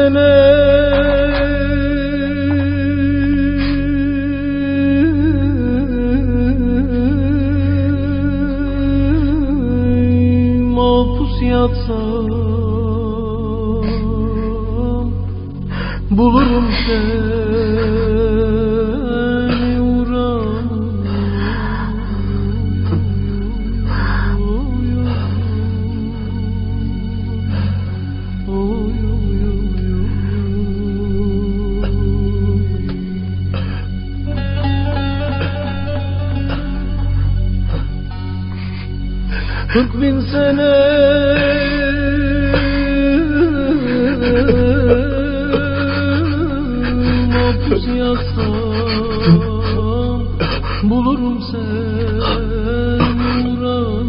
سنه mahpus yatsam bulurum seni uğran. Kırk bin sene mahpus yatsam bulurum seni uğran.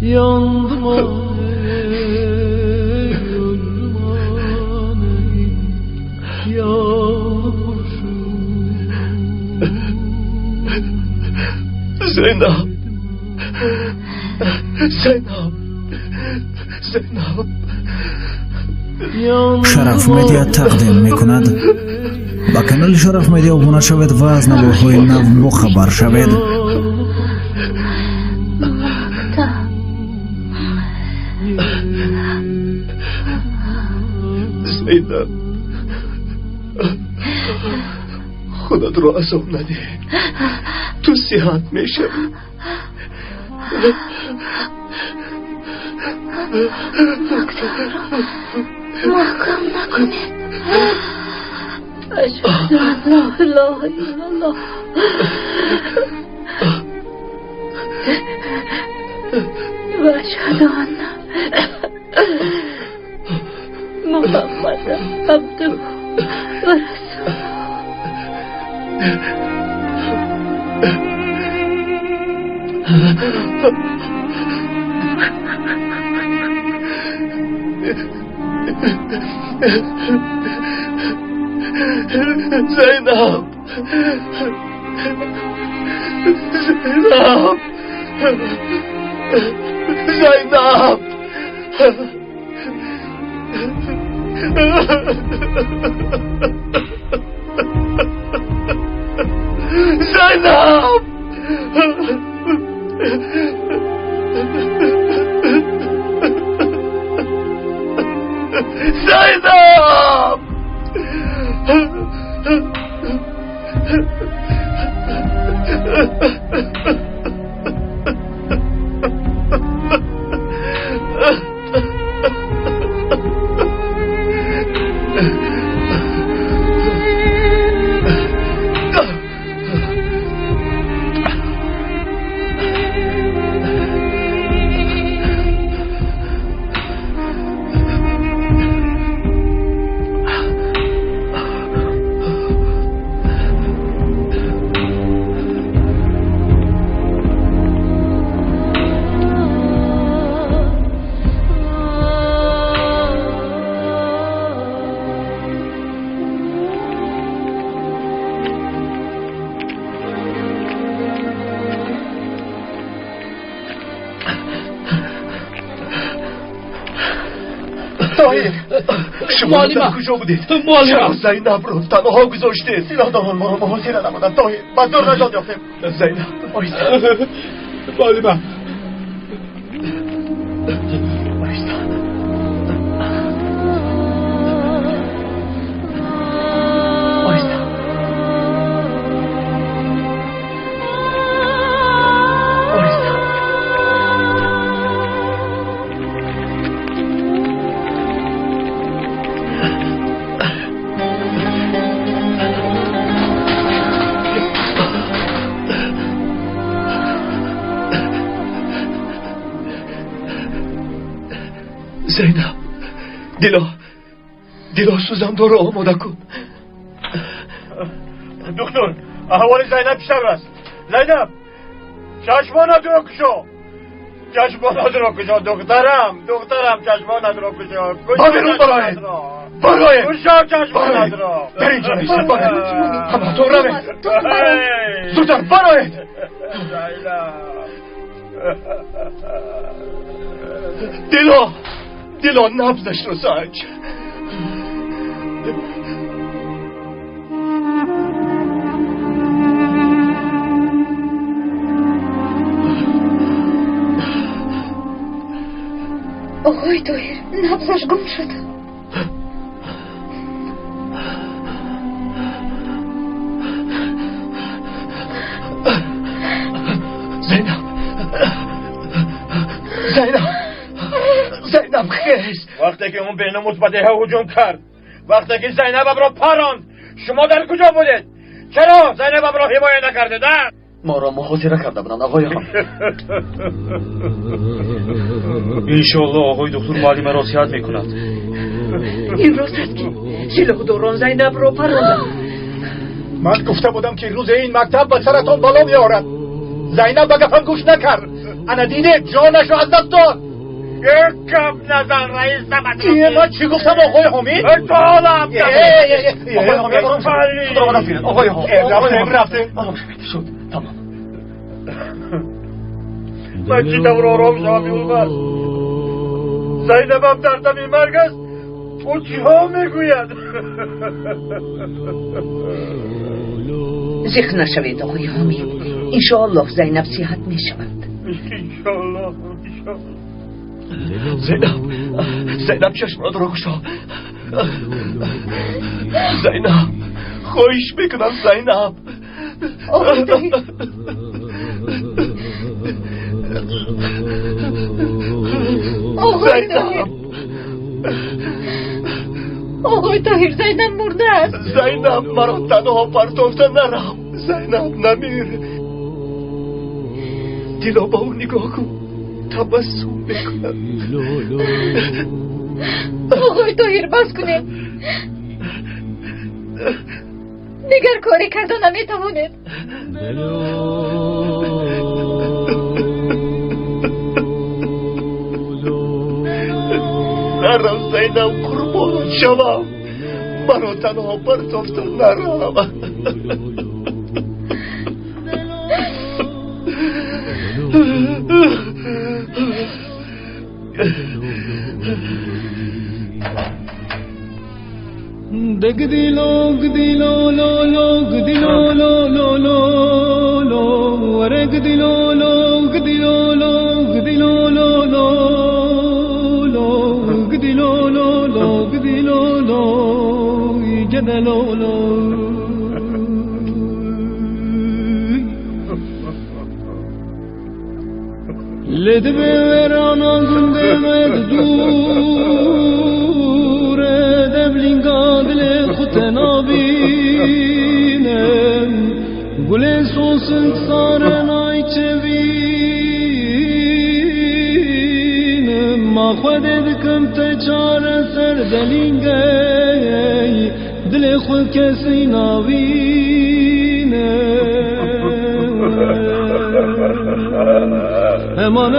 Yandım aney, öldüm aney, yağlı kurşun. Zeynep, Zeynep, Zeynep. شرف مدیا تقدیم میکند. با کانال شرف مدیا ابونه شوید و از نوهای نو خبر شوید. زینب، خودت رو عذاب نده، تو صحت میشه. محکم نکنید. اشهد ان لا اله الا الله و اشهد ان محمد عبده و رسوله. Zeynep, Zeynep, Zeynep, Zeynep. شما کجا بودید؟ چرا زینب رو تنها گذاشته؟ سیلادان ما رو محاصره نمودن. طاهر بدر نجات یافتیم. زینب آیستا مالبا زینب دیلا سوزم داره آماده کن. دکتر احوال زینب چطور است؟ زینب چشمانت رو کشو، چشمانت رو کشو. دخترم چشمانت رو کشو. برون برایت کشو چشمانت رو. در اینجا نیست. برایت همه تو روید زودتر برایت. دلا نبزش رو سنج. آقای طاهر نبضش گم شده. زینب خیز. وقتی که اون بین مثبته هجوم کرد، وقتی که زینب را پراند، شما در کجا بودید؟ چرا زینب را حمایت نکرده در؟ ما را محاصره کرده بودند آقای خان. انشالله آقای دکتر معلم را صحت میکند. این روز است که سلاح دوران زینب را پراندند. من گفته بودم که روز این مکتب به سرتان بالا میارد. زینب به گفتم گوش نکرد. انا دینه جانشو از دست داد. یک کم نزن رئیس دیگه من چی گفتم آقای حمید؟ اتحالم آقای حمید رفته شد تمام. من چی دور آرام شما میولد زینبم در دمی مرگ است. او چی ها میگوید؟ زخم نشوید آقای حمید. انشاءالله زینب صحت میشود. انشاءالله. زینب چشمات رو گشا. زینب خواهش میکنم زینب. آقای طاهر زینب مرده است. زینب مرا تنها پرتافته نرم. زینب نمیره. دیلا با اون نگاه کن. تبسم میکنم. آقای طاهر بس کنید. دیگر کاری کردن نمیتوانید. نرم زینب قربان شوم. مرا تنها پرتافته نرم. دگدیلو گدیلو لو لو گدیلو لو لو لو لو ور گدیلو لو گدیلو لو گدیلو لو لو لو گدیلو لو لو گدیلو لو جدلو لو لد بورانا گنده مدور دبلینگا دل خودنا بینم گل سوسن سارنای چوینم ما خود دکم تجار سر دلینگای دل خود کسی نبینم امان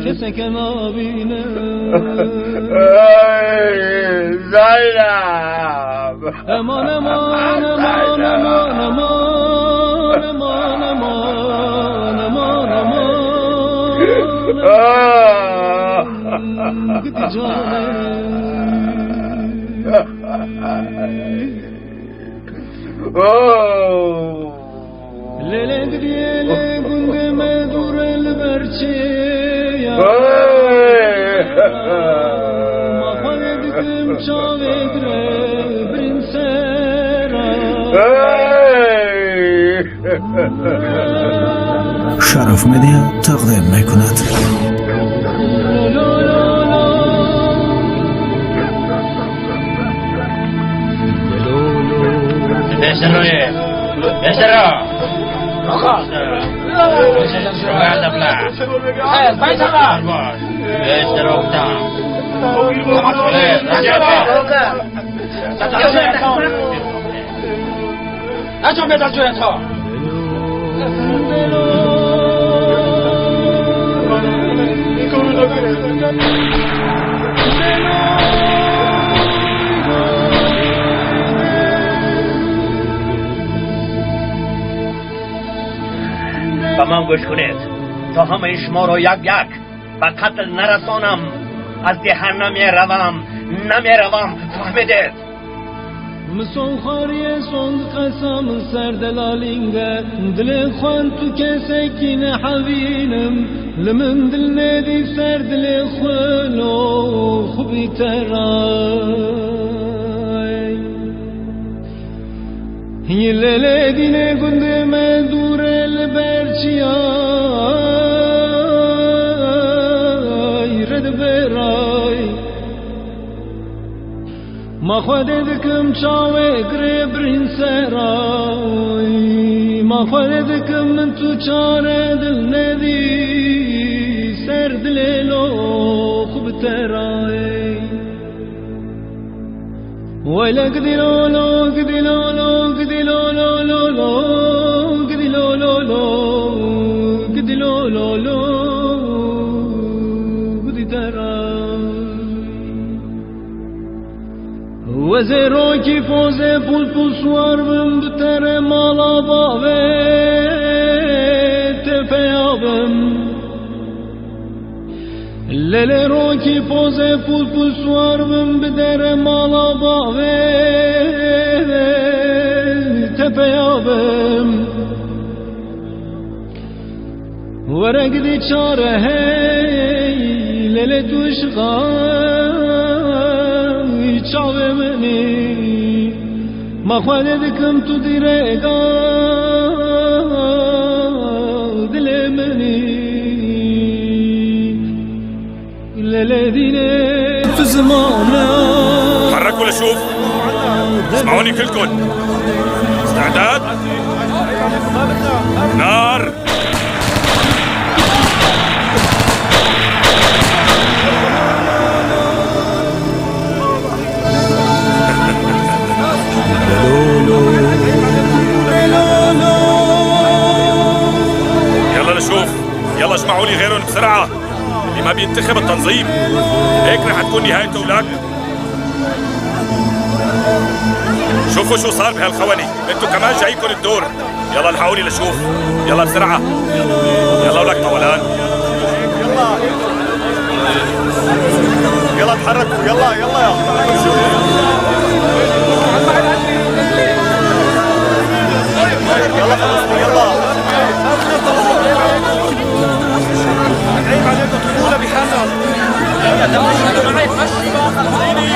کسی نبینه زینب امان امان امان امان امان امان امان امان امان گدی جانه لیله گدیله گنده مدور البرچه ما خواهد کم چاوگره برین شرف مدیا تقدیم میکند. بشروي بشرو با من گوش کنید تا همه شما رو یک یک به قتل نرسانم از دهر نمیروم فهمیدید مسخاری سوند قسم سر دلالینگه دل خوان تو کسکین حوینم لمن دل ندی سر دل خلو خوبی ترای هی لیل دینه گنده من دور البرچیای رد برای ما خود دکم چاوه گربرین سرای ما خود دکم من تو چاره دل ندی سر دلو خوب ترای ولا قدي لو لو قدي لو لو قدي لو لو لو لو قدي لو لو لو قدي لو لو لو قدي ترى وزيرو كي فوزي بول سوار من بتر مالا بابي تفيابم للی رو کی پوزه پول سوار من بدر مالا باوه تپیابم ورق دی چاره هی للی توش غای چاوه منی ما خواهده دکم تو دیره دل منی للذين في زماننا حركوا لشوف اسمعوني كلكم استعداد نار يلا لشوف يلا اسمعوا لي غيرهم بسرعة اللي ما بينتخب التنظيم هيك رح تكون نهايته اولادنا. شوفوا شو صار بهالخوني، انتوا كمان جايكم الدور. يلا الحقوا لي لشوف، يلا بسرعة. يلا ولك طولان. يلا تحركوا يلا يلا يلا خلصوا يلا عيب عليكم طفولة بحالنا يا دمشق معي تمشي بقى خلصيني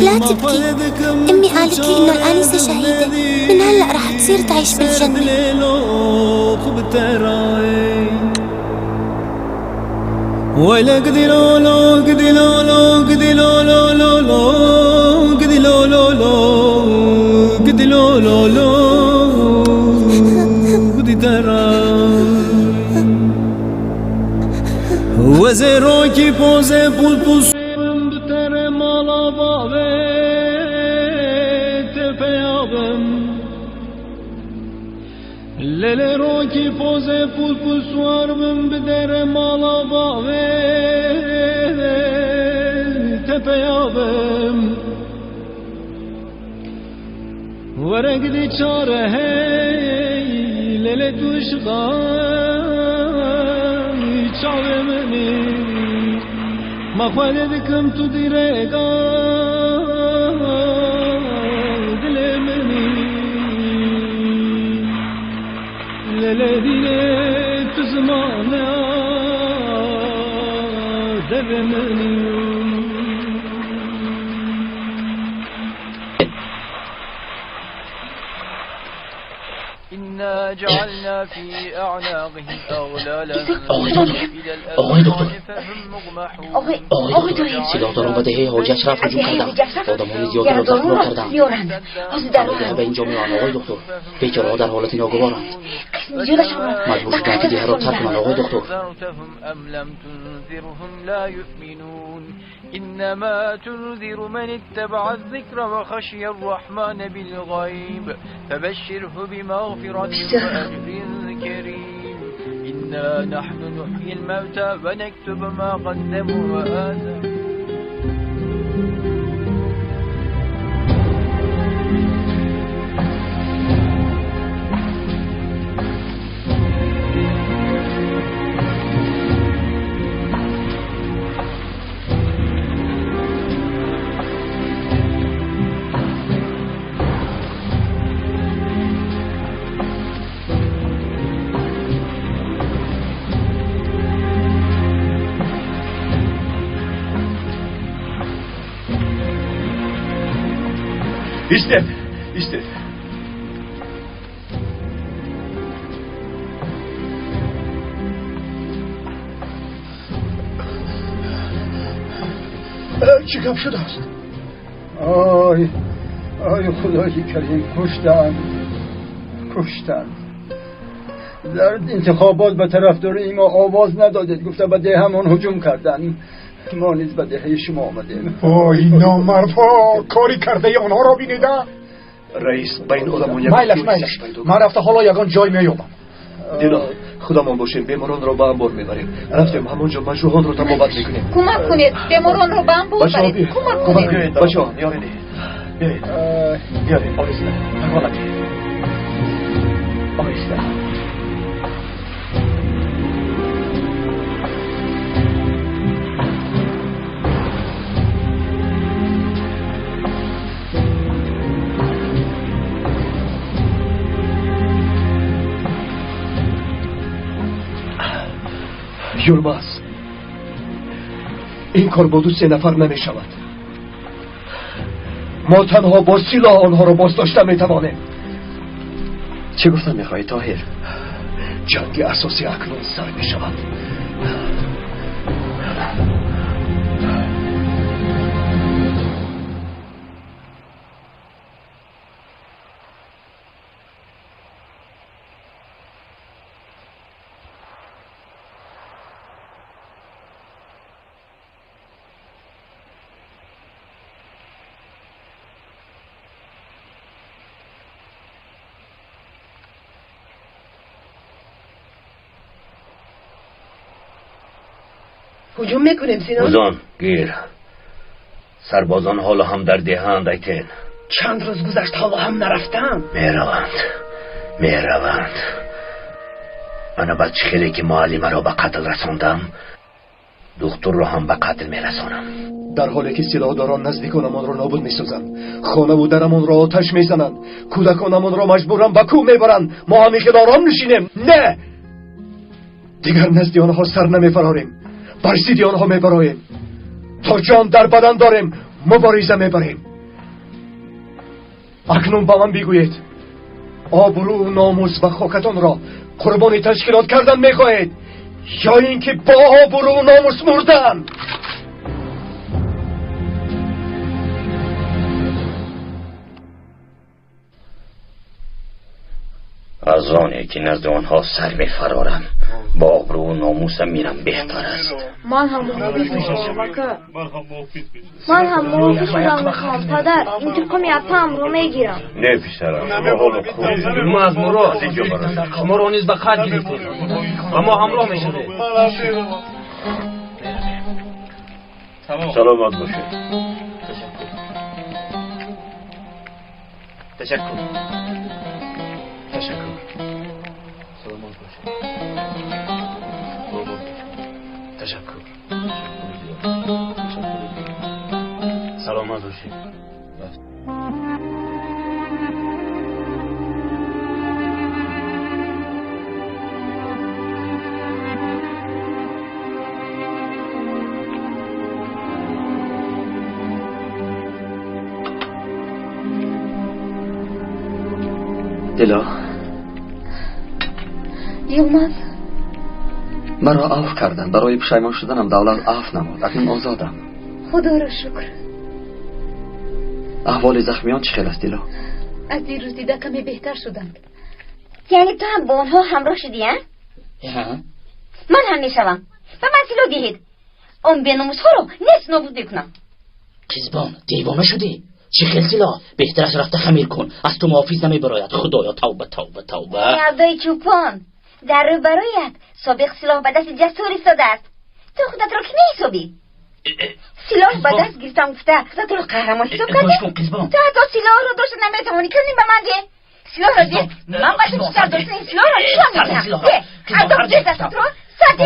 لا تبكي، أمي قالت لي إنه الآنسة شهيدة، من هلأ رح تصير تعيش بالجنة. ويلا قدي لو لو قدي لو لو قدي لو لو لو لو قدي لو لو لو قدي لو لو لو وزرا کی پوزه پول پوسم بتر مالا باوه تپیابم لله رو کی پوزه پول پوسوارم بدر مالا باوه تپیابم ورق دی چاره هی لله دوش غای چاوه منی مخواله دکم تو دیرگا دل منی لله دیره تو زمانه دل منی إنا جعلنا في أعناقهم أغلالا آقای دکتر آقای دکتر سیلاداران به دهه حاج اشرف هجوم کردند آدمای زیادی را زخمی کردند همه به اینجا میان آقای دکتر بیچاره‌ها در حالت ناگوارند مجبور شدند که دیه را ترک کنند آقای دکتر إنما تنذر من اتبع الذكر وخشي الرحمن بالغيب فبشره بمغفرة وأجر كريم إنا نحن نحيي الموتى ونكتب ما قدموا وآثاروا ایسته ایسته چی کم شده است؟ آی خدای کریم کشتن در انتخابات به طرفدار ایما آواز ندادید گفتن به ده همون هجوم کردن ما نیز به دهه شما آمدیم وای نامردها کاری کرده آنها را بینیده رئیس بین آدمون یک میلش من رفته حالا یگان جای میابم دینا خودمون باشیم بیماران رو به انبار میبریم رفتیم همونجا مجروحان رو تمامت میکنیم کمک کنید بیماران رو به انبار برید کمک کنید بچه ها نیارید نیارید آهسته آهسته یلماز این کار با دو سه نفر نمی شود ما تنها با سلاح آنها را بازداشته می توانیم چه گفتن می خواهی طاهر؟ جنگ اساسی اکنون سر می شود هجوم میکنیم سینان بزن گیر سربازان حالا هم در دهند ایتین چند روز گذشت حالا هم نرفتن میروند انا بچه خیلی که معلمه را به قتل رساندم دکتر را هم به قتل میرسانم در حالی که سلاحداران نزدیکانمان را نابود میسازند خانه و درمان را آتش میزنند کودکانمان را مجبورن به کوه میبرند ما همیشه آرام نشینیم نه دیگر نزد آنها سر نمیفراریم بر ضد آنها میبراییم تا جان در بدن داریم مبارزه میبریم اکنون با من بگویید آبرو و ناموس و خاکتان را قربانی تشکیلات کردن میخواهید یا اینکه با آبرو و ناموس مردن؟ از آنه که نزد آنها سر میفرارم با آبرو و ناموسم میرم بهتر است. من هم موفی شدم میخوام پدر. انتقام یپم رو میگیرم. نه پسرم، شما حالا خوب ما از مرا از اینجا برد ما رو نیز به خط گرفتیم و ما همراه میشده. سلامت باشه. تشکر. سلامت باشه. تشکر. سلامت باشه. دلا یلماز مرا عفو کردن. برای پشیمان شدنم دولت عفو نمود. اکنون آزادم. خدا را شکر. احوال زخمیان چه خیلی است دلا؟ از دیروز دیده کمی بهتر شدند. یعنی تو هم با آنها همراه شدی ها؟ من هم میشوم و من سیلو دهید اون بیناموس ها رو نست نابود بکنم. قزبان دیوانه شدی؟ چه خلسلا؟ بهتر از رفته خمیر کن. از تو محافظ نمی براید. خدایا توبه توبه توبه. یادای چوپان در رو برایت سابق سلاح به دست جسور ایستاده است. تو خودت را که نیسابی. سلاح به دست گرفتم گفته خودت را قهرمان حساب کردی؟ تو حتی سلاح را داشت نمیتوانی کنیم به من ده. سلاح را ده. من باشم بیشتر داشت این سلاح را نشان میکنم. ده عذاب ده دستت را سرده.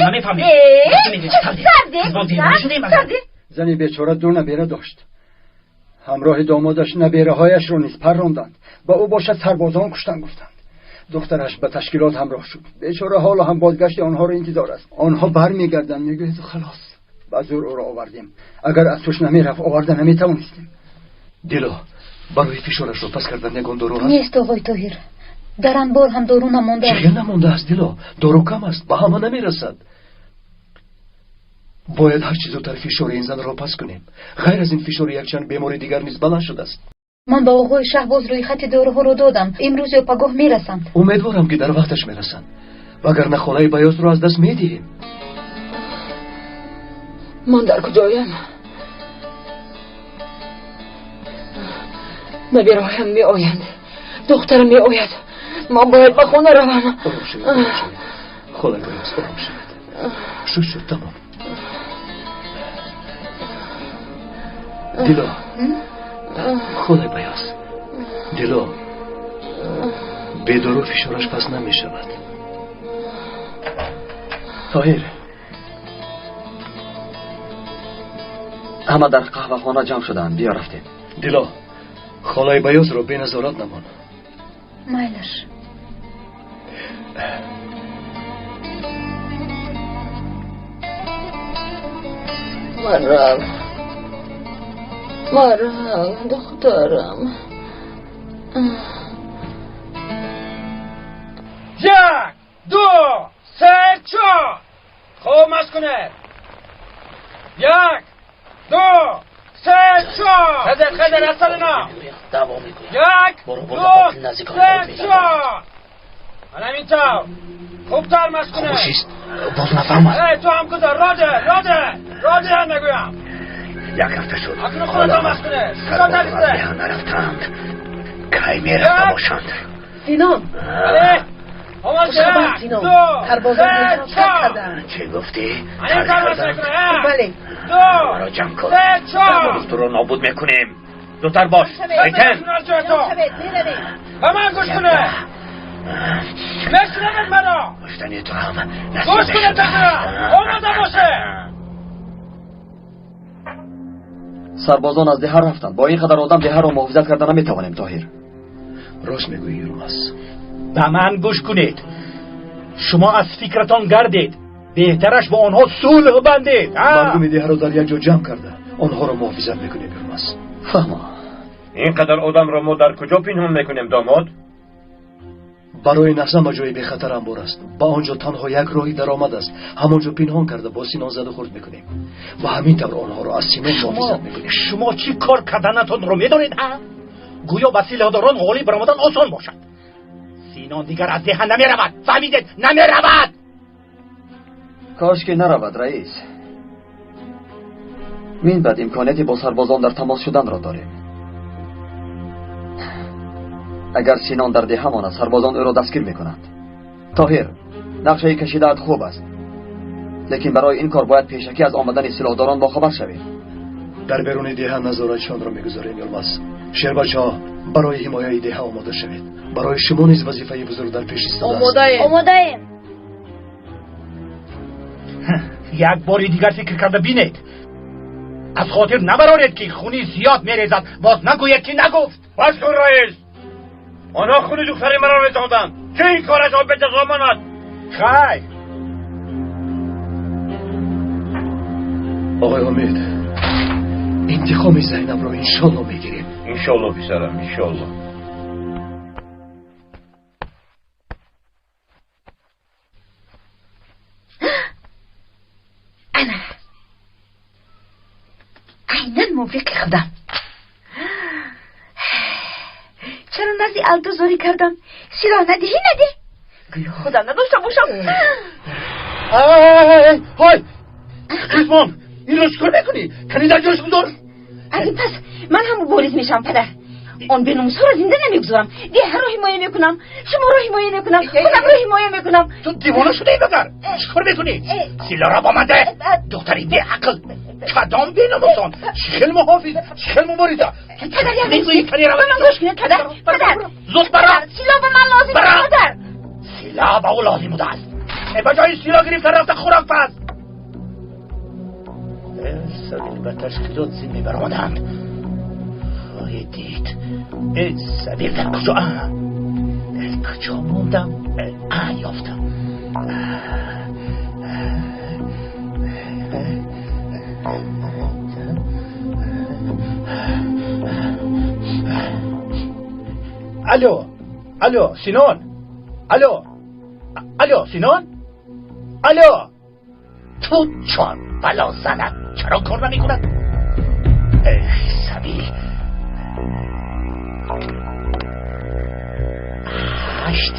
زنی بیچاره دو نبیره داشت. همراه دامادش نبیره هایش رو نیز پروندند. با او باشد سربازان کشتن گفتند. دخترش به تشکیلات همراه شد. بیچاره حالا هم بازگشت آنها رو انتظار است. آنها برمیگردند. میگه خلاص به زور او را آوردیم. اگر از توش نمیرفت آورده نمیتوانستیم. دلا برای فشارش رو پس کردن نگون دارو هست؟ نیست آقای طاهر. در انبار هم دارو نمانده. چه نمانده است دلا؟ دارو کم است. به همه نمیرسد. باید هر چیز زودتر فشار این زن را پس کنیم. غیر از این فشار یک چند بیماری دیگر نیز بلند شده است. من با آقای شهباز روی خط داروها رو دادم. امروز یا پگاه میرسند. امیدوارم که در وقتش میرسند. وگرنه خانه بیاز رو از دست میدهیم. من در کجایم؟ نبیرایم می آیند. دخترم می آید. من باید به خانه روم. آرام شوید. خانه بیاز آرام شوید. شد تمام. دلا خانه بیاز. دلا بدارو فشارش پس نمی شود. طاهر همه در قهوه خانه جمع شدن. بیا رفتیم. دلا خانه بیاز رو به نظارت نمان. مایلش مرم دخترم. یک دو سه چهار. خوب مست کنه. یک دو سه چهار. خدر اصل اینا. یک دو سه چهار. حالا همین طور خوبتر مست کنه. خوشیست باز نفهمد. تو هم کدر راده هم نگویم. یک هفته شد اکنون خودت هم مست کنه. سربازان از دهان نرفتند. کی میرفته باشند؟ سینان خوشخبر سینان سربازان میرم خط کردن. چه گفتی؟ ترک کردن؟ بله. مرا جمع کن. تو رو نابود میکنیم. زودتر باش. شکن به من گوش کنه. نشنمید مرا. گوشتنی تو هم گوش کنه تقیرم. آماده باشه. سربازان از دهر رفتند. با این قدر آدم دهر را محافظت کردن نمیتوانیم. طاهر راست میگویی یلماز. به من گوش کنید. شما از فکرتان گردید. بهترش با آنها صلح بندید. مردم دهر را در یک جا جمع کرده. آنها را محافظت میکنیم یلماز. فهمم. اینقدر آدم را ما در کجا پنهان میکنیم داماد؟ برای نظم جای به خطر انبار است. با آنجا تنها یک راهی درآمد است. همانجا پنهان کرده با سینان زده خورد میکنیم و همین طور آنها را از سینان محافظت میکنیم. شما چی کار کردنتون رو میدونید؟ گویا به سلاحداران غالی برآمدن آسان باشد. سینان دیگر از دهن نمی رود. فهمیدید؟ نمی رود. کاش که نرود رئیس. من بعد امکانیتی با سربازان در تماس شدن را داریم. اگر سینان در ده ماند سربازان او را دستگیر میکنند. طاهر نقشه کشیده‌ات خوب است، لیکن برای این کار باید پیشکی از آمدن سلاحداران با خبر شوید. در بیرون ده نظارتشان را میگذاریم یلماس. شیربچه‌ها برای حمایت ده آماده شوید. برای شما نیز وظیفه بزرگ در پیش ایستاده است. آماده‌ایم. یک بار دیگر فکر کرده بینید. از خاطر نبرارید که خونی زیاد میریزد. باز نگوید که نگفت. بس کن رئیس. آنها خون دختر مرا رساندند. چه این کار از آب به جزا ماند؟ خیر. آقای امید، انتقام زینب را انشالله میگیریم. انشالله پسرم، انشالله. انا عیناً موافق خودم. چرا نزی التو زوری کردم؟ سلاح ندهی نده. گویا خودم نداشته باشم. های ریزمان، این رو چکار میکنی؟ کنی در جاش گذار. از این پس من هم مبارز میشم پدر. آن به ناموس ها را زنده نمیگذارم. دیه را حمایه میکنم، شما را حمایه میکنم، خودم را حمایه میکنم. تو دیوانه شده ای بگر. چکار میکنی؟ سلاح را با من ده. دختری بی عقل. کدام بی ناموسان. شخل محافظ، شخل مبارزه. پدر یک به من گوش کنید پدر. پدر زود برا. سلاح به من لازم است پدر. سلاح به او لازم بوده است. بجای سلاح گرفته رفته خوراک پس. سبیل به تشکیلات زمین برآمدند. خواهید دید این سبیل در کجا در کجا موندم یافتم. الو سینان. الو سینان. تو چون بلا زند چرا کار نمی کند؟ ای سبیل. 8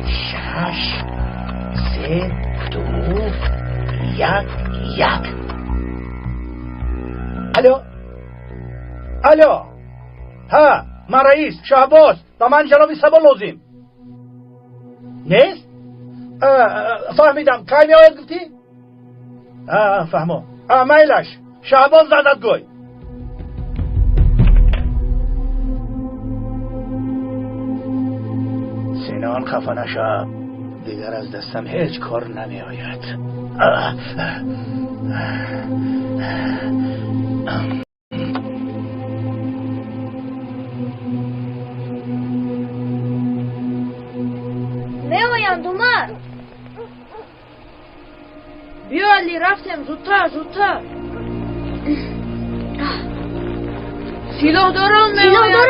6 3 2 1 الو ها من رئیس شهباز و من جناب سبا لازم نیست؟ فهمیدم کی می آید گفتی؟ فهمو میلش شهباز زدت گوی. سینان خفه نشو، دیگر از دستم هیچ کار نمی آید. میآیند اومد. بیا علی رفتم زودتر. سلاحداران میآیند.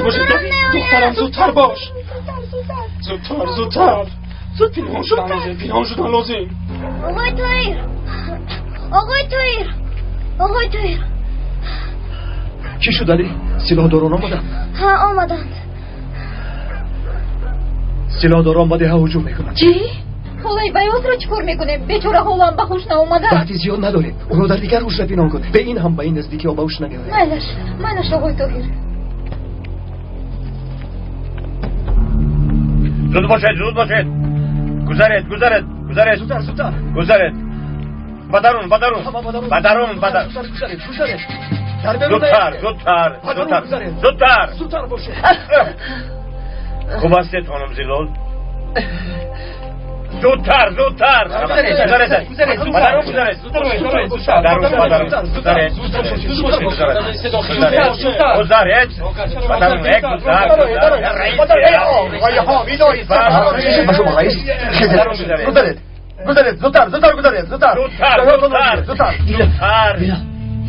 لازم دخترم زودتر باش. زودتر پنهان شدن لازم. آقای طاهر چی شد علی؟ سلاحداران آمدن؟ ها آمدند. سلاحداران به ده هجوم میکنند. چی؟ حالای بیاز را چکار میکنیم؟ بیچاره حالم به هوش ناومده. وقتی زیاد نداریم، اون رو در دیگر هوش را پنهان کن. به این هم به این نزدیکی ها به هوش نمیآید. منش آقای طاهر. زود باشید. گذارید. زودتر. گذارید. بدرون. زودتر باشه. خوب هستید خانم زیلال؟ زودتر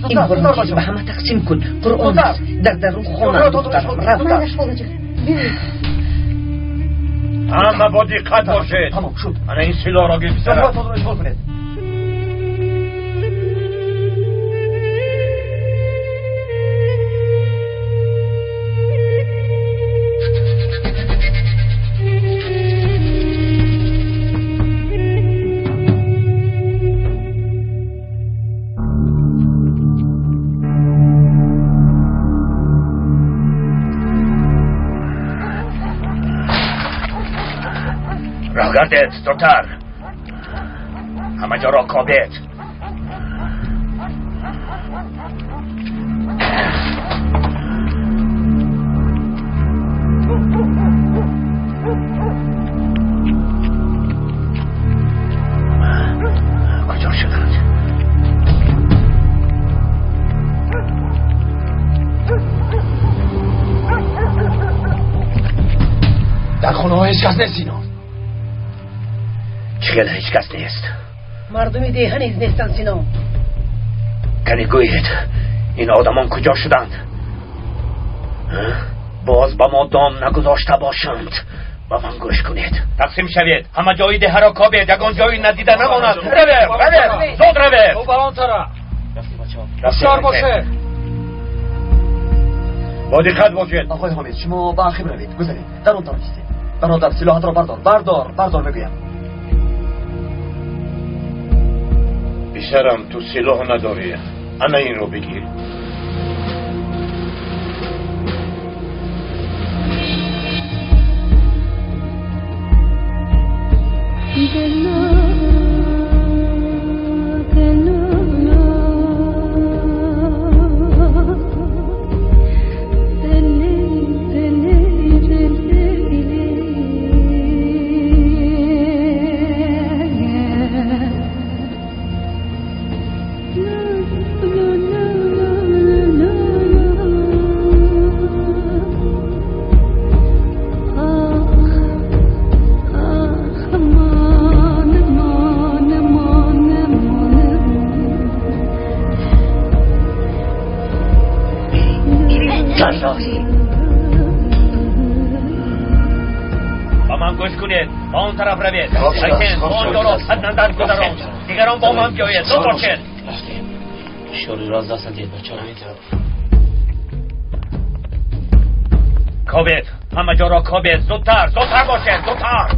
این قرآن به همه تقسیم کن. قرآن در درون خونه دخترم رفت. همه با دقت باشید. من این سلاح را بگذارم. راهگردت زودتر. همه جا را کابید. کجا شدند؟ در خونه ها هیچ کس نیست سینان. چگل هیچ کس نیست؟ مردم دیه نیز نیستن سینان. کنی گویید این آدمان کجا شدند؟ باز با ما دام نگذاشته باشند. با من گوش کنید. تقسیم شوید. همه جایی ده را کابید. یگان جایی ندیده نماند. روید زود روید. تو بران طرف بسیار باشه. با دقت باشید. آقای حامد شما با عقب روید. گذارید در اون طرف ایستید. برادر سلاحت را بردار بگویم. بیشترم تو سلاح نداری. انا این رو بگیر. با من گوش کنید. با اون طرف روید. لیکن اون دو را حد نظر گذارم. دیگران با من بیاید. زود باشید. شوری راز دستن دید بچه ها. کابید. همه جا را کابید. زودتر باشید. زودتر.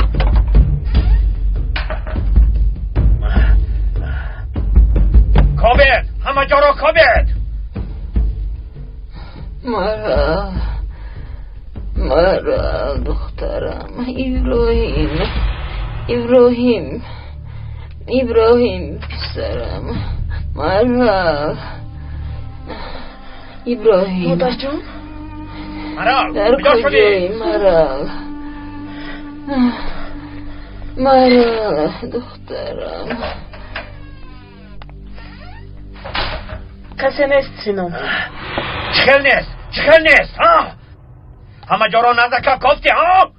کابید. همه جا را کابید. مرا دخترم ابراهیم پسرم. مرا ابراهیم مادر جون در کجایی؟ مرا دخترم. کسی نیست سینان. چخل نیست ها؟ همه جا را نزدک گفتی ها؟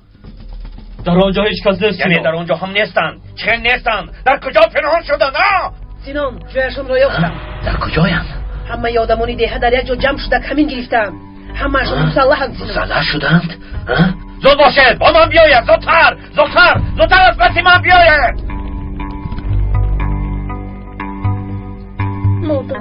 در آنجا هیچ کس نیست. یعنی در اونجا هم نیستند. چخل نیستند. در کجا پنهان شدند ها؟ سینان جویشون را یافتم. در کجایند؟ همه آدمانی دیه در یک جا جمع شده کمین گرفتند. همه‌شون مسلحند سینان. مسلح شدند؟ زود باشید. با من بیاید. زودتر از پس من بیاید. مادر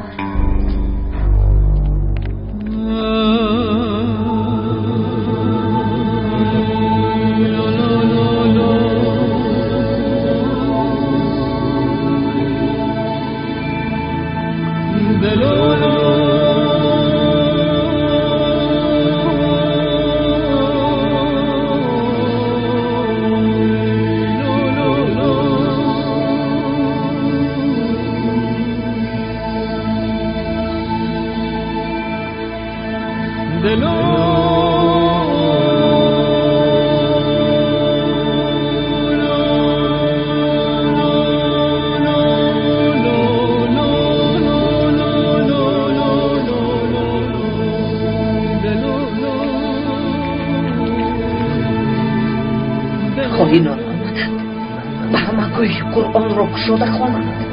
بگوی قرآن را کشاده خوانند.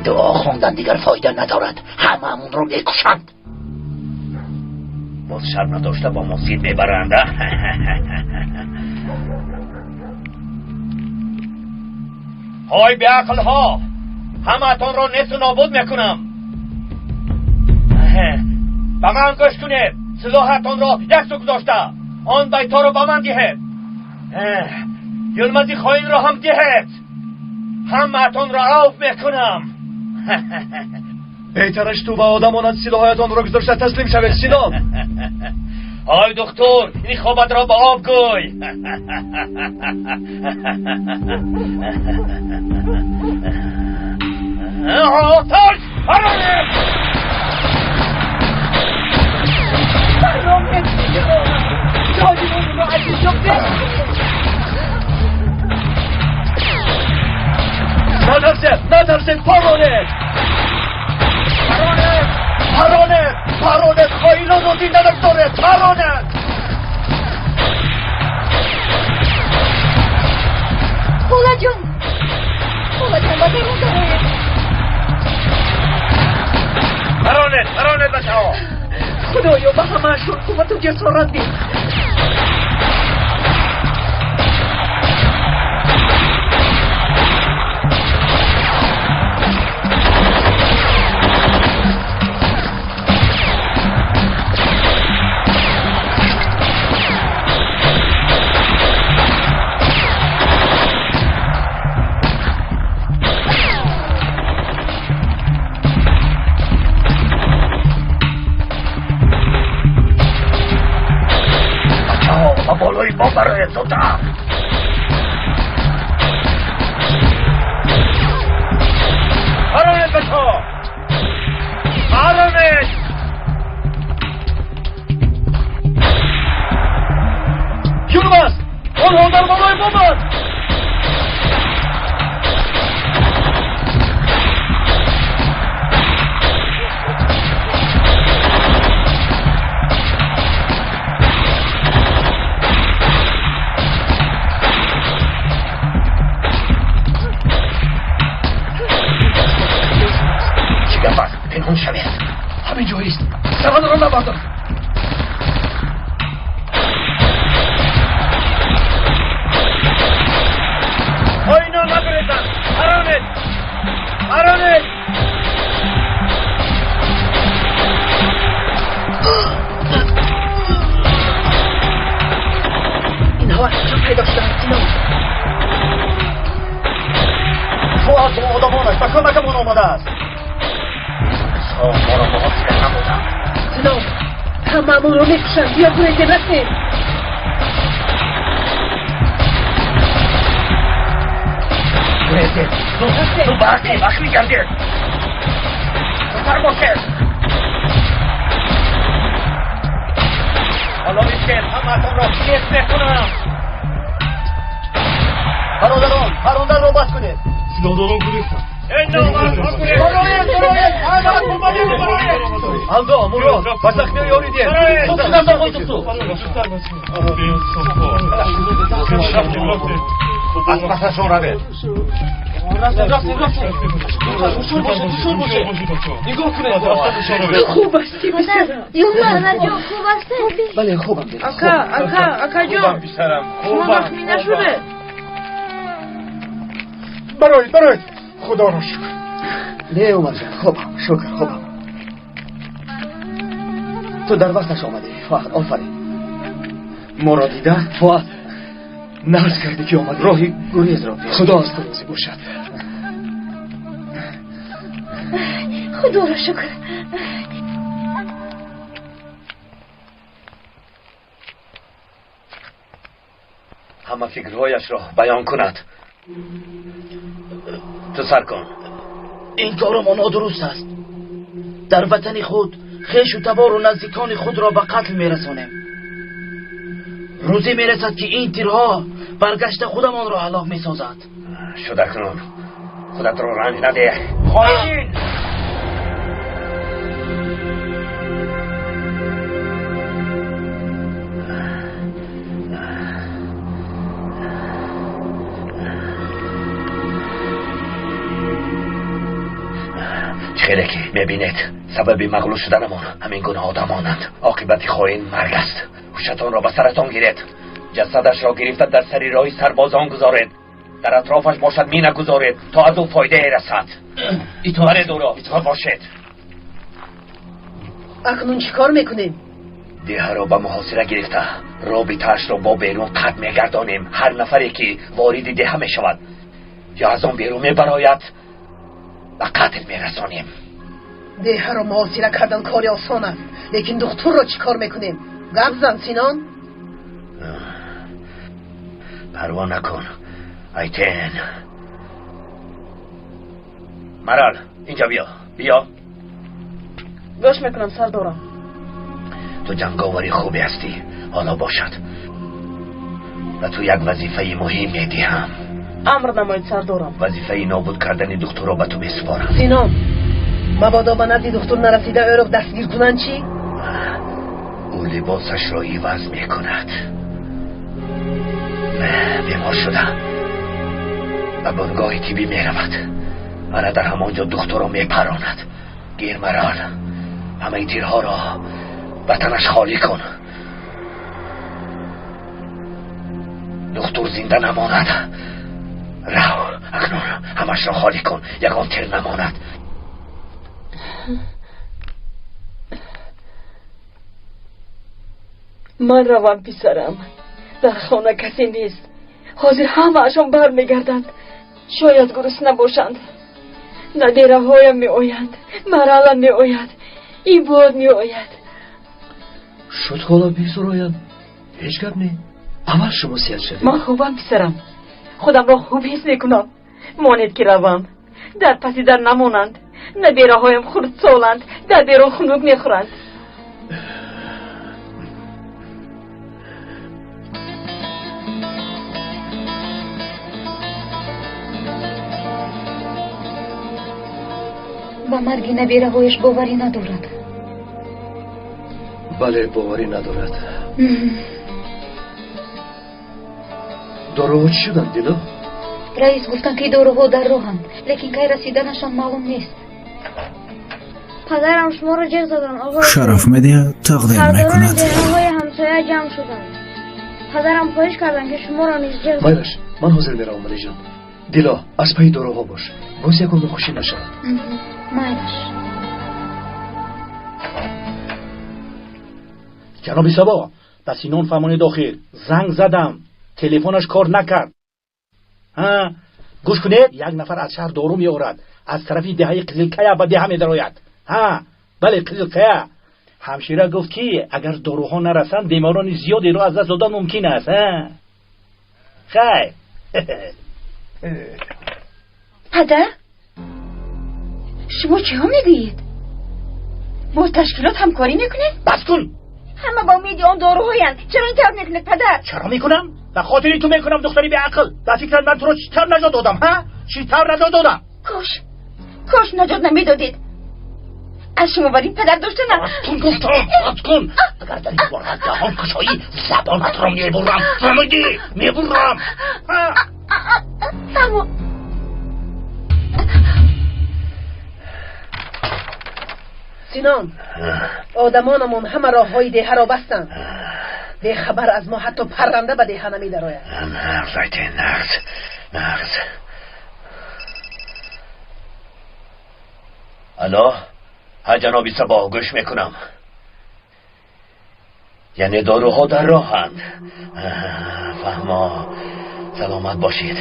دعا خواندن دیگر فایده ندارد، هممون رو میکشند. باز شرم نداشته با مسجد میبرند. های به عقل ها، همتان را نیست و نابود میکنم. به من گوش کنید، سلاحتان را یک سو گذاشته، آن بیتا را به من دهید، یلمزی خواهین را هم دهید، همتان را عوف میکنم. بهترش تو به آدمانت سلاحتان را گذاشته تسلیم شوید سینان. آی دکتر، این خوابت را به آب گوی. آتش برانید! برانید جادیمون را از اینجا نترسید برانید! برانید خواهیلان رو زنده دکتره، برانید! خولا جون با درون داره. برانید بچه ها. خدایا به همه شد قوت و جسارت دید. بالای ما برای زودتر. برانید بچه ها، برانید! یونماس آنها در بالای ما بند. پنهان شوید. همین جاییست. سران را نبردار. اینا نگریزن. برانید! اینها اینجا پیدا شدن سینا. فواد با آدمانش به کمکمون آمده است. ما را محاصره نمودم. سینا هممون رو میکشن. بیا گویده رسیم. گویده تو برقی وقت میگردید. بسر باشید. حالا میشید همتون را کیف میکنم. پراندن رو بس کنید. سلاداران گریختن. الدا مراد با زخمی یاری دیم. از پسشون روید. نگاه کنید. خوب هستی بسرم. خوب هستی؟ بله خوبم. اکا جان شما زخمی نشده؟ برایید خدا را شکر. نه عمر جان خوبم، شکر خوبم. تو در وقتش آمدی فقط. آفرین. ما را دیده؟ فقط نرس کردی که آمدی. راهی گریز را پیش. خدا از گریزی باشد. خدا را شکر. همه فکرهایش را بیان کند. تو سر کن. این کار ما نادرست است. در وطن خود خویش و تبار و نزدیکان خود را به قتل میرسانیم. روزی میرسد که این تیرها برگشت خودمان را هلاک میسازد. شده کنون. خودت را رنج نده. خواهین خیلی که میبینید سبب مغلوب شدنمون همین گونه آدمانند. عاقبت خواهین مرگ است. هوشتان را به سرتان گیرید، جسدش را گرفته در سری راه سربازان گذارید، در اطرافش باشد می نگذارید تا از او فایده رسد. برید او را باشید. اکنون چی کار میکنیم؟ دیه را به محاصره گرفته رابطه‌اش را با بیرون قطع میگردانیم. هر نفری که وارد دیه میشود یا از آن بیرون میبراید به قتل میرسانیم. دیه را محاصره کردن کاری آسان است، لیکن دکتر را چی کار میکنیم؟ گپ زن سینان. پروا نکن ایتن. مرال اینجا بیا. گوش میکنم سردارم. تو جنگاوری خوبی هستی، حالا باشد و تو یک وظیفه مهم میدهم. امر نماید سردارم. وظیفه نابود کردن دکتر را به تو بسپارم. سینان مبادا به نزد دکتر نرسیده او را دستگیر کنن چی؟ او لباسش را عوض میکند، بیمار شده و بنگاه تیبی میرود. آن در همانجا دکتر را میپراند. گیر مرال، همه تیرها را وطنش خالی کن. دکتر زنده نماند. رو اکنون همش را خالی کن، یکان تیر نماند. من روم پسرم، در خانه کسی نیست. حاضر همه اشان بر میگردند، شاید گرسنه باشند. ندیره هایم می آیند، مرالم می آید، این بود می آید. شد حالا بیزرایم، هیچ گپ نی. اول شما سیاد شدید. من خوبم پسرم، خودم را خوب حس میکنم. مانید که روم، در پسی در نمانند. ندیره هایم خورد سالند، در بیرون خنوک میخورند. و مرگ نبیره هایش باوری ندارد. بله باوری ندارد. داروها چی شدن دیلا؟ رئیس گفتن که داروها در راهند، لیکن کی رسیدنشان معلوم نیست. پدرم شما را جر زدن آقا. شرف مدیا تقدیم میکند. های همسایه جمع شدن. پدرم خواهش کردن که شما را نیز جر زدن. مایلش من حاضر میرم ملی جان. دیلا از پای داروها باش، باز یکم خوشی نشود. مایلش. جناب سبا، به سینون فرمان داخل زنگ زدم، تلفنش کار نکرد. گوش کنید، یک نفر از شهر دارو می آورد، از طرفی دهه قزلکیه به دهه می درآید. بله قزلکیه. همشیره گفت که اگر داروها نرسند بیماران زیادی را از دست دادن ممکن است. خیر. پدر شما چه ها میگویید؟ با تشکیلات همکاری میکنید؟ بس کن. همه با امید آن داروهایند. چرا این کار میکنید پدر؟ چرا میکنم؟ به خاطر تو میکنم دختری به عقل. به فکر من تو رو چیتر نجات دادم. چیتر نجات دادم. کاش نجات نمیدادید. از شما بریم پدر داشتنم. بس گفتم بس کن. اگر در این بارد دهان کشایی زبانت را میبرم. فهمیدی؟ میبرم. اما سینان آدمانمون همه راه های دیه را بستند. به خبر از ما حتی پرنده به دیه نمی در آید. نغز الو ها جنابی سبا گوش میکنم. یعنی داروها در راهند. فهما سلامت باشید.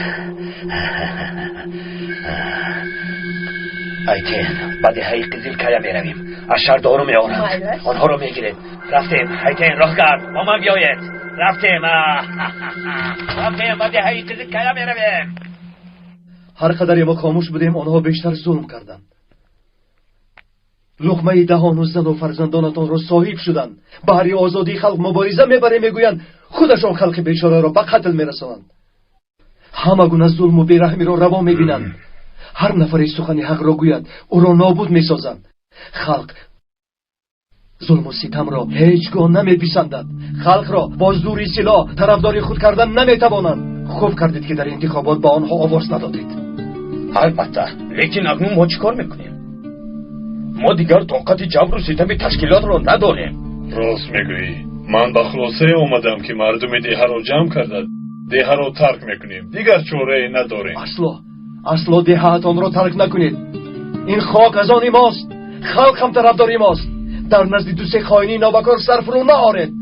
ایتین بعد های قزلکیه میرویم. از شهر دارو میآورند، آنها رو میگیریم. رفتیم ایتین راه گرد با من بیایید. رفتیم بعد های قزلکیه میرویم. هر قدر ما خاموش بودیم آنها بیشتر ظلم کردند. لقمه دهان و زن و فرزندانتان را صاحب شدند. برای آزادی خلق مبارزه میبره، میگویند خودشان خلق بیچاره را به قتل میرسانند. همه گونه ظلم و بیرحمی را روا میبینند. هر نفری سخن حق را گوید او را نابود میسازند. خلق ظلم و ستم را هیچگاه نمیپسندد. خلق را با زور سلاح طرفداری خود کردن نمیتوانند. خوب کردید که در انتخابات با آنها آواز ندادید. البته، لیکن اکنون ما چیکار میکنیم؟ ما دیگر طاقت جبر و ستم تشکیلات را نداریم. راست میگویی. من به خلاصه اومدم که مردم دیه را جمع کرده دیه را ترک میکنیم. دیگر چاره نداریم. اصلا دیهاتان را ترک نکنید. این خاک از آن ماست. خلق هم طرفدار ماست. در نزد دوست خائنی نابکار سرفرو نآرید.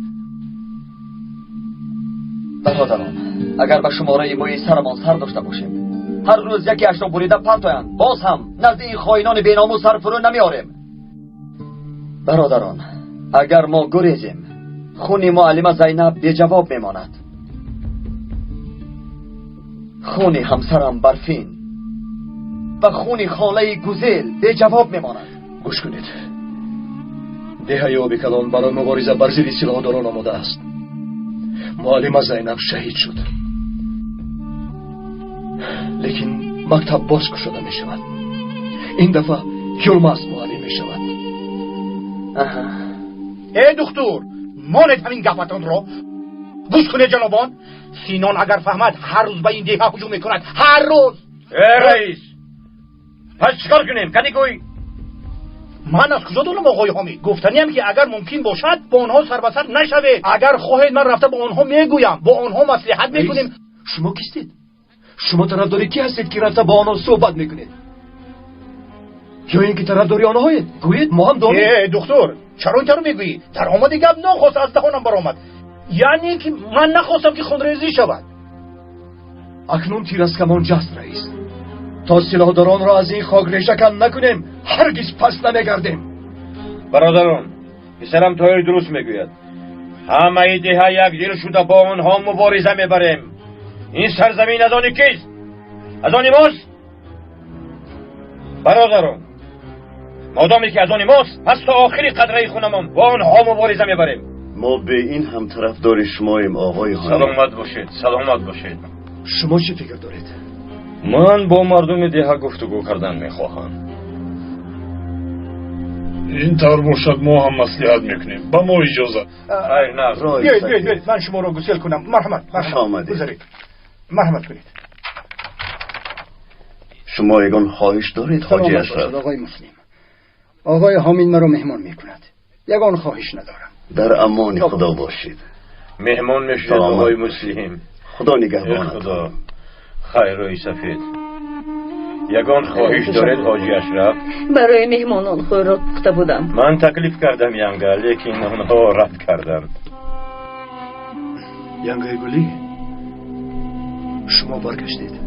برادران، اگر به شماره موی سرمان سر داشته باشیم، هر روز یکی اش را بریده پرتاین، باز هم نزد این خائنان بینامو سرفرو نمیاریم. برادران، اگر ما گریزیم، خون معلم زینب بی جواب میماند. خون همسرم برفین و خون خاله گوزل بی جواب میماند. گوش کنید. دهه آبی کلان برای مبارزه بر ضد سلاحداران آماده است. معلم زینب شهید شد، لیکن مکتب باز گشوده می شود. این دفعه یلماز معلم می شود. ای دکتر، مانید همین گفتان را. گوش کنید جنابان، سینان اگر فهمد هر روز به این دیه هجوم میکند، هر روز. ای رئیس، پس چیکار کنیم؟ کدی گوی؟ من از کجا دارم آقای حامید؟ گفتنیم که اگر ممکن باشد با آنها سر به سر نشوید. اگر خواهید من رفته با آنها میگویم، با آنها مصلحت میکنیم. شما کیستید؟ شما طرفداری کی هستید که رفته با آنها صحبت میکنید؟ یا اینکه طرفداری آنهایید؟ گویید ما هم داریم. دکتر، چرا اینطور میگویی؟ در آمده گپ نخواست از دهانم برآمد. یعنی که من نخواستم که خونریزی شود. اکنون تیر از کمان جست رئیس. تا سلاحداران را از این خاک ریشه کن نکنیم، هرگز پس نمیگردیم. برادران، پسرم طاهر درست میگوید. همه دیها یک دل شده با آنها مبارزه میبریم. این سرزمین از آن کیست؟ از آن ماست؟ برادران، مادامی که از آن ماست، پس تا آخری قدره خونمان با آنها مبارزه میبریم. ما به این هم طرفدار شماییم آقای حامد. سلامت باشید، سلامت باشید. شما چی فکر دارید؟ من با مردم دیها گفتگو کردن میخواهم. این طور باشد ما هم مصلحت میکنیم. با ما اجازه. خیر نه. بیایید من شما را گسیل کنم. مرحمت. گذارید. مرحمت کنید. شما یگان خواهش دارید حاجی اشرف؟ آقای مسلم، آقای حامید مرا مهمان میکند. یگان خواهش ندارم. در امان خدا باشید. مهمان میشید آقای مسلم. خدا نگهبانت. خدا. خیر روی سفید. یگان خواهش دارید حاجی اشرف؟ برای مهمانان خوراک پخته بودم. من تکلیف کردم ینگه، لیکن آنها رد کردند. ینگه گلی، شما برگشتید.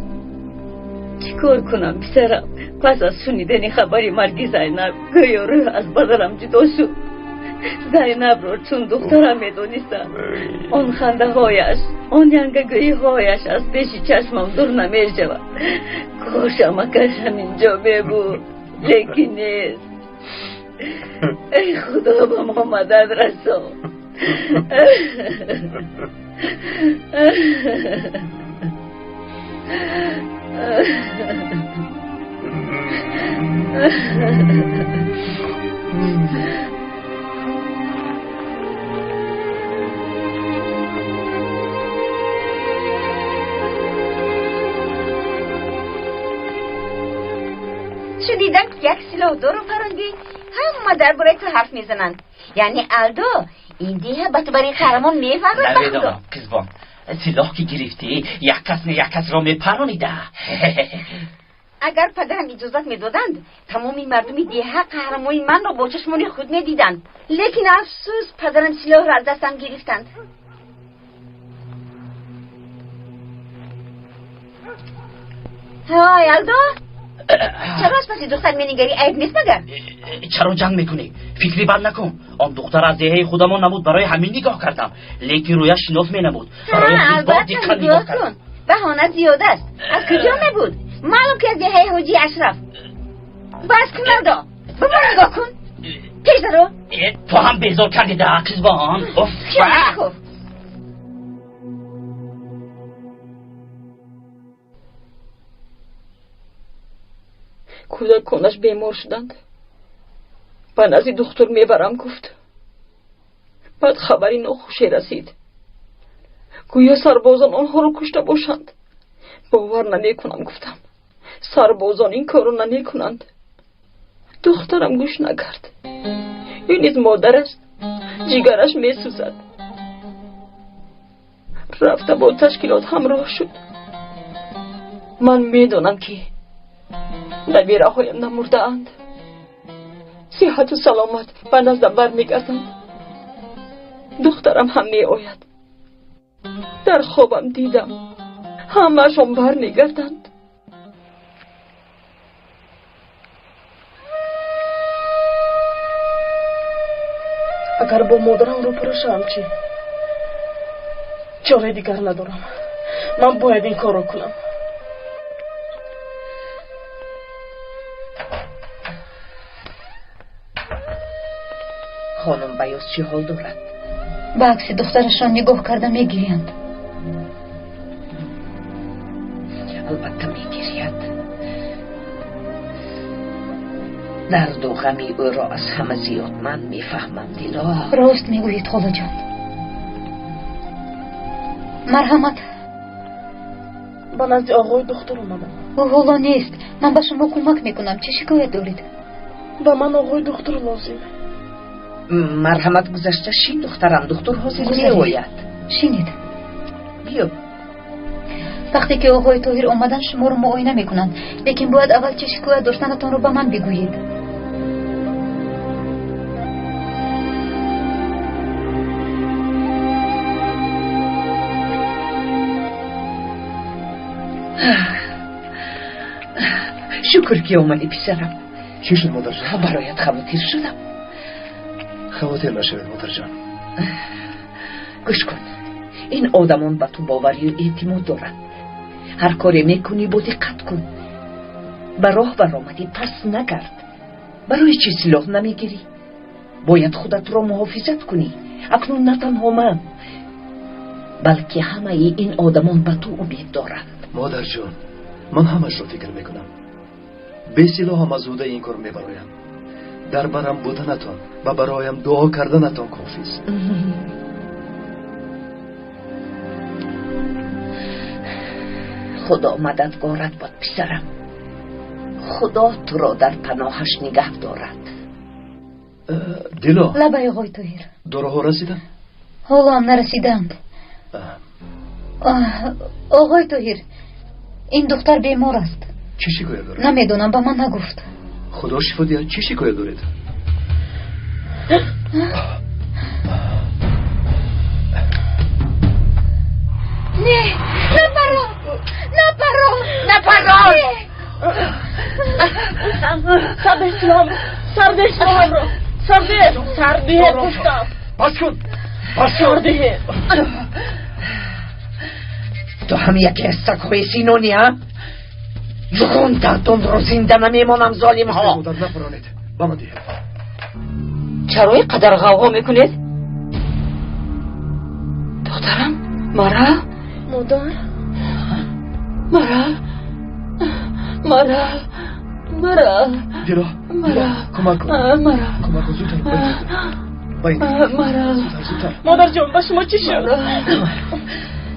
چیکار کنم پسرم؟ پس از شنیدن خبری مرگ زینب گویا روح از بدنم جدا شد. زینب را چون دخترم میدونستم. آن خنده هایش، آن ینگگویی هایش از پیش چشمم دور نمی شود. کاشم اکش همینجا بود، لیکن نیست. ای خدا به ما مدد رسان. شدیدم که یک سلاحدار رو پروندی، همه درباره تو حرف میزنند. یعنی الدو این دیه به تو برای قهرمان میفهمد؟ نمیدونم کزبان، سلاح که گرفتی یک کس را میپرانیده. اگر پدرم اجازت میدادند تمامی مردم دیه قهرمانی من را با چشمان خود میدیدند، لیکن افسوس پدرم سلاح را از دستم گرفتند. های الدو، چرا از پسی دختر مینگری؟ عیب نیست مگر؟ چرا جنگ میکنی؟ فکری بد نکن. آن دختر از دیه خودمان نبود، برای همین نگاه کردم، لیکن رویش شناف می نبود. برای خیز با دقت نگاه کردم. بهانه زیاد است. از کجا میبود؟ معلوم که از دیه حاجی اشرف. بس کن الدو، به من نگاه کن. پیش درو. تو هم بیزار کردی ده کزبان. کودکانش بیمار شدند. من از این دختر میبرم گفت. بعد خبری ناخوشی رسید. گویا سربازان آنها رو کشته باشند. باور نمی کنم گفتم. سربازان این کارو نمی کنند. دخترم گوش نکرد. این نیز مادرش جیگرش میسوزد. رفته با تشکیلات همراه شد. من میدونم که نبیره هایم نمرده اند. صحت و سلامت به نزدم برمیگردند. دخترم هم می آید. در خوابم دیدم همه‌شان برمیگردند. اگر با مادرم رو پرشم چی؟ چاره دیگر ندارم. من باید این کار رو کنم. خانم بیاز چی حال دارد؟ به عکس دخترشان نگاه کرده میگیرند. البته میگیرید. درد و غمی او را از همه زیاد من میفهمم دیلا. راست میگویید خاله جان. مرحمت. به نزد آقای دختر اومدم. او حالا نیست. من به شما کمک میکنم. چه شکایت دارید؟ به من آقای دختر لازمه. مرحمت گذشته شین دخترم. دکتر حاضر میآید. شینید. بیا. وقتی که آقای طاهر آمدن شما رو معاینه میکنند، لیکن باید اول چه شکایت داشتنتان رو به من بگویید. شکر که اومدی پسرم. چی شد مادر جان؟ برایت خواطر شدم. خواطر نشود مادر جان. گوش کن. این آدمان به تو باوری و اعتماد دارند. هر کاری میکنی با دقت کن. به راه برآمدی پس نگرد. برای چی سلاح نمیگیری؟ باید خودت را محافظت کنی. اکنون نه تنها من بلکه همه این آدمان به تو امید دارند. مادر جان من همش را فکر میکنم. به سلاح هم از این کار میبرایم. در برم بودنتان و برایم دعا کردنتان کافی است. خدا مددگارت بود پسرم. خدا تو را در پناهش نگه دارد. دیلا لبای آقای طاهر داره ها رسیدن؟ حالا هم نرسیدند. آقای طاهر این دختر بیمار است. چه شکایت داره؟ نمیدونم به من نگفت. خدا شفا دهد. چه شکایت دارید؟ نه نپرا سرده گفتم. بس کن سرده. تو هم یکی از سگ‌های سینونی ها؟ جگون تحتون رو زنده نمیمانم ظالم ها. مادر نپرانید. بامدی چرا اینقدر غوغا میکنید؟ دخترم؟ مارا؟ مادر؟ مارا دیلا کمک کن. کمک کن زودتر. مادر جان با شما چی شد؟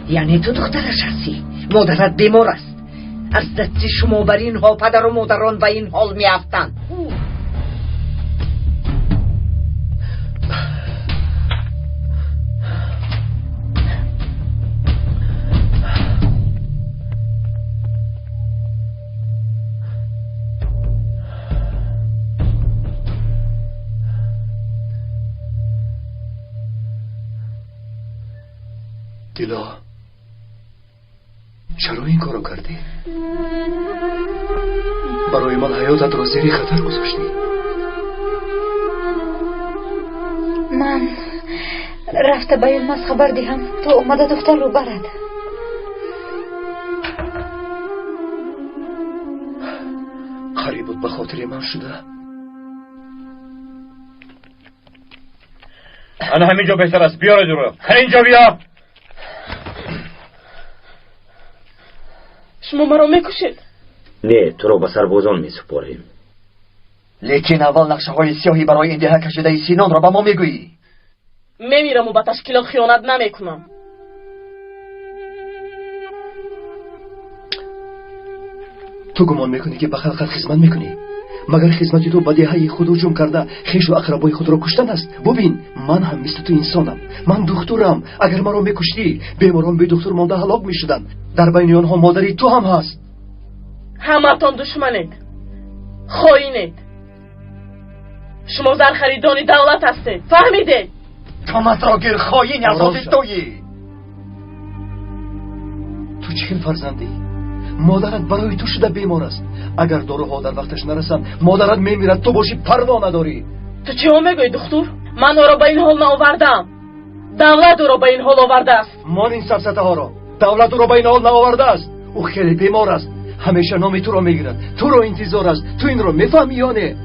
یعنی تو دخترش هستی؟ مادرت بیمار است. از دست شما بر اینها پدر و مادران و این حال می افتند. دیلا چرا این کارو کردی؟ برای من حیاتت رو زیر خطر گذاشتی. من رفته به این مز خبر دهم تو اومده دختر رو برد. خری بود به خاطر من شده. انا همینجا بهتر است. بیارید رو. اینجا بیا. شما مرا میکشید؟ نه تو رو به سربازان میسپاریم. لیکن اول نقشه های سیاهی برای این دهه کشیده سینان را به ما میگویی. میمیرم و به تشکیلات خیانت نمیکنم. تو گمان میکنی که به خلقت خدمت میکنی؟ مگر خدمت تو به دهه خود هجوم کرده خویش و اقربای خود را کشتن است؟ ببین من هم مثل تو انسانم، من دکترم. اگر مرا میکشتی بیماران بی دکتر مانده هلاک میشدن. در بین آنها مادری تو هم هست. همتون دشمنید، خائنید. شما زرخریدان دولت هستید، فهمیدید؟ تمتراگیر خائن اساسی تویی. تو چه فرزندی؟ مادرت برای تو شده بیمار است. اگر داروها در وقتش نرسند مادرت میمیرد، تو باشی پروا نداری. تو چه میگویی دکتر؟ من او را به این حال نآوردم، دولت او را به این حال آورده است. مان این سفسطه ها را. دولت او را به این حال نآورده است. او خیلی بیمار است، همیشه نام تو را میگیرد. تو را انتظار است. تو این را میفهمی یا نه؟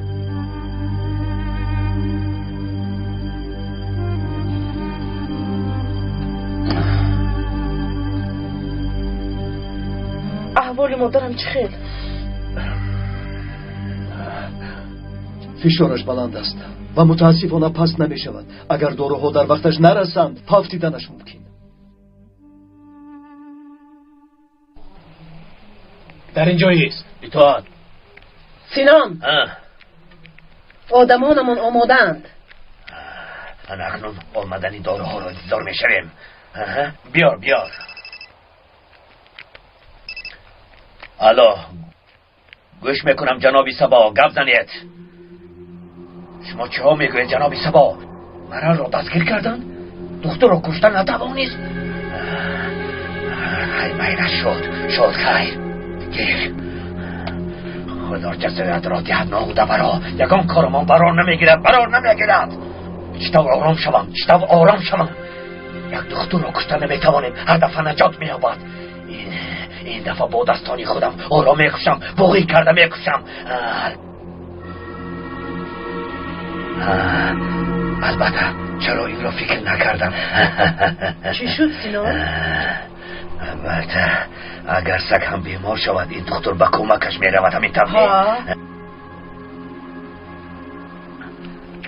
احوال مادرم چه خیل؟ فشارش بلند است و متاسفانه پست نمی شود. اگر داروها در وقتش نرسند پافتیدنش ممکن. در اینجا ایست. اطاعت. سینان، آدمانمون آمادند. اکنون آمدنی داروها را انتظار میشویم. بیار. الو، گوش میکنم جنابی سبا، گپ زنید. شما چه ها میگوید جنابی سبا؟ مرا را دستگیر کردن؟ دختر را کشتن نتوانست؟ خیلی شد خیر. گیر خدا جسدت را دهد ناغوده برا. یکان کارمان برار نمیگیرد. چطور آرام شوم؟ یک دختر را کشتن نمیتوانیم، هر دفعه نجات مییابد. این دفعه با دستانی خودم او را میکشم، بغی کرده میکشم. البته چرا این را فکر نکردم. چی شد سینان؟ البته اگر سگ هم بیمار شود این دکتر به کمکش میرود. همین طبعی.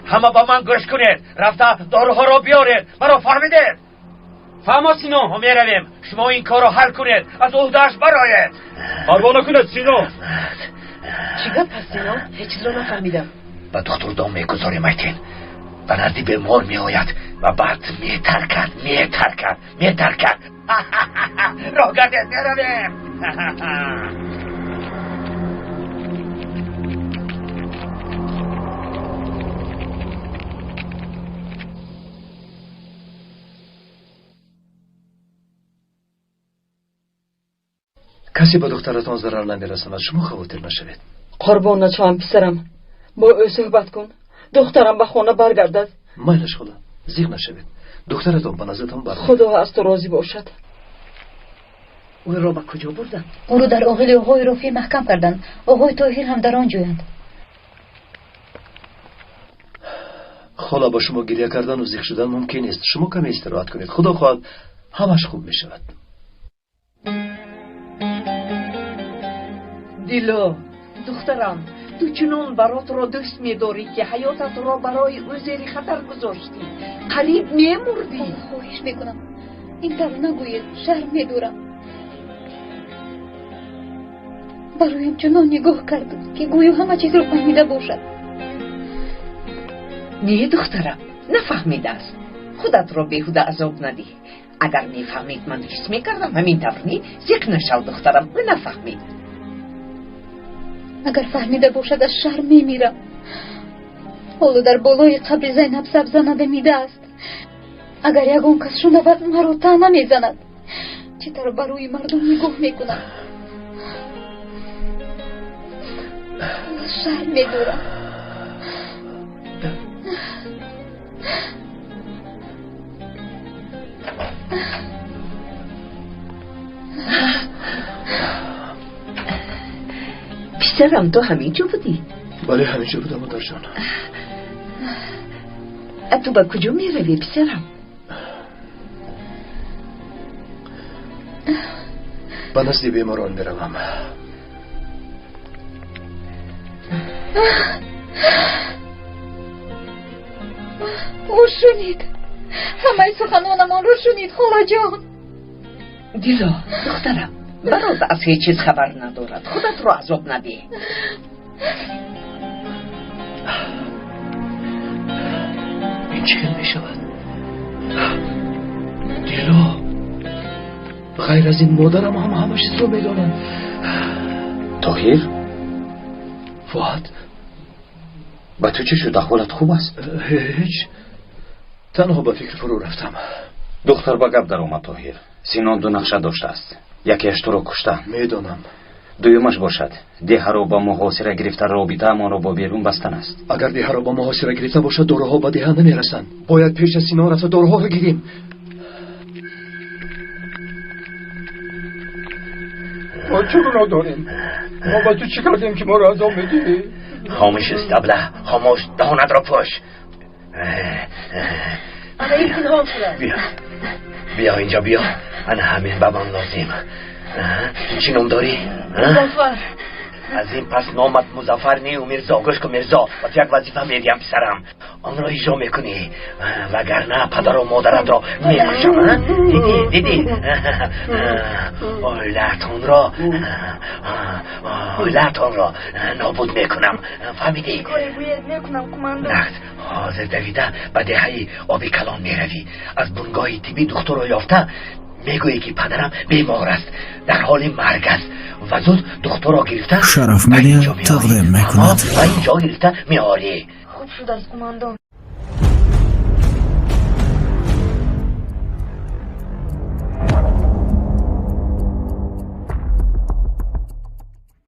همه با من گوش کنید، رفته داروها را بیارید. مرا فهمیدید؟ فهمه سینان. ما میرویم، شما این کار را حل کنید، از عهده‌اش برآیید. پروا نکنید سینان. چی گپ هست سینان؟ هیچ چیز را نفهمیدم. به دکتر دام میگذاریم میتین، به نزد بیمار میآید و بعد میترکد. راه گردید، میرویم. کسی به دخترتان ضرر نمیرساند، شما خواطر نشوید. قربان نشوم پسرم، با او صحبت کن، دخترم به خانه برگردد. مایلش خدا، زیغ نشوید. دخترتان به نزدتان برگردد. خدا از تو راضی باشد. او را به کجا بردن؟ او را در آغل آقای رافی محکم کردند. آقای طاهر هم در آن جویند. خاله با شما گریه کردن و زیغ شدن ممکن است. شما کمی استراحت کنید، خدا خواهد همش خوب میشود. دیلا دخترم، تو چنان برات را دوست می‌داری که حیاتت را برای او زیر خطر گذاشتی. قریب می‌مردی. خواهش میکنم این طور نگویید، شرم می‌دارم. برایم چنان نگاه کرد که گویا همه چیز را فهمیده باشد. نه دخترم، نفهمیده است. خودت را بیهوده عذاب ندی. اگر میفهمید من حس میکردم همین طور نی، زیق نشو دخترم. او نفهمید. اگر فهمیده باشد از شرم میمیرم. حالا در بالای قبر زینب سبزه ندمیده است. اگر یگان کس شنود مرا طعنه میزند. چطور برای مردم نگاه میکنم. شرم میدارم. پسرم تو همینجا بودی؟ بله همینجا بودم مادر جان. تو به کجا میروی پسرم؟ به نزد بیماران میروم. او شنید، همه سخنانمان رو شنید خاله جان. دیلا دخترم، برات از هیچ چیز خبر ندارد. خودت رو عذاب ندی. این چه می شود؟ دیلو، غیر از این مادرم هم همه چیز رو میدانم. طاهر؟ فؤاد، با تو چه شد؟ احوالت خوب است؟ هیچ، تنها به فکر فرو رفتم. دختر با گپ در اومد طاهر. سینان دو نقشه داشته است. یکیش تو رو کشته. میدانم. دویمش باشد دیه را با محاصره گرفته رابطه ما را با بیرون بستن است. اگر دیه را با محاصره گرفته باشد داروها به دیه نمیرسند. باید پیش از سینان رفت داروها رو گیریم. ما چه گناه داریم؟ ما با تو چی کردیم که ما را عذاب میدی؟ خاموش استبله، خاموش، دهانت را پاش. انا این پنهان شده. بیا اینجا بیا. انا همین به من لازم. چی نام داری؟ مظفر. از این پس نامت مظفر نی و میرزا. گوش کن میرزا، با تو یک وظیفه میدیم پسرم. آن را اجرا میکنی وگرنه پدر و مادرت را میکشم. دیدی اولتون را نابود میکنم. فهمیدی؟ کاری باید میکنم کماندو. نه حاضر دویده به دهه آبی کلان میروی. از بنگاه طبی دکتر را یافته میگویی که پدرم بیمار است، در حال مرگ است و زود دکتر را گرفته شرف مدیا تقدیم میکند. و اینجا گرفته میاری. خوب شد از کماندو.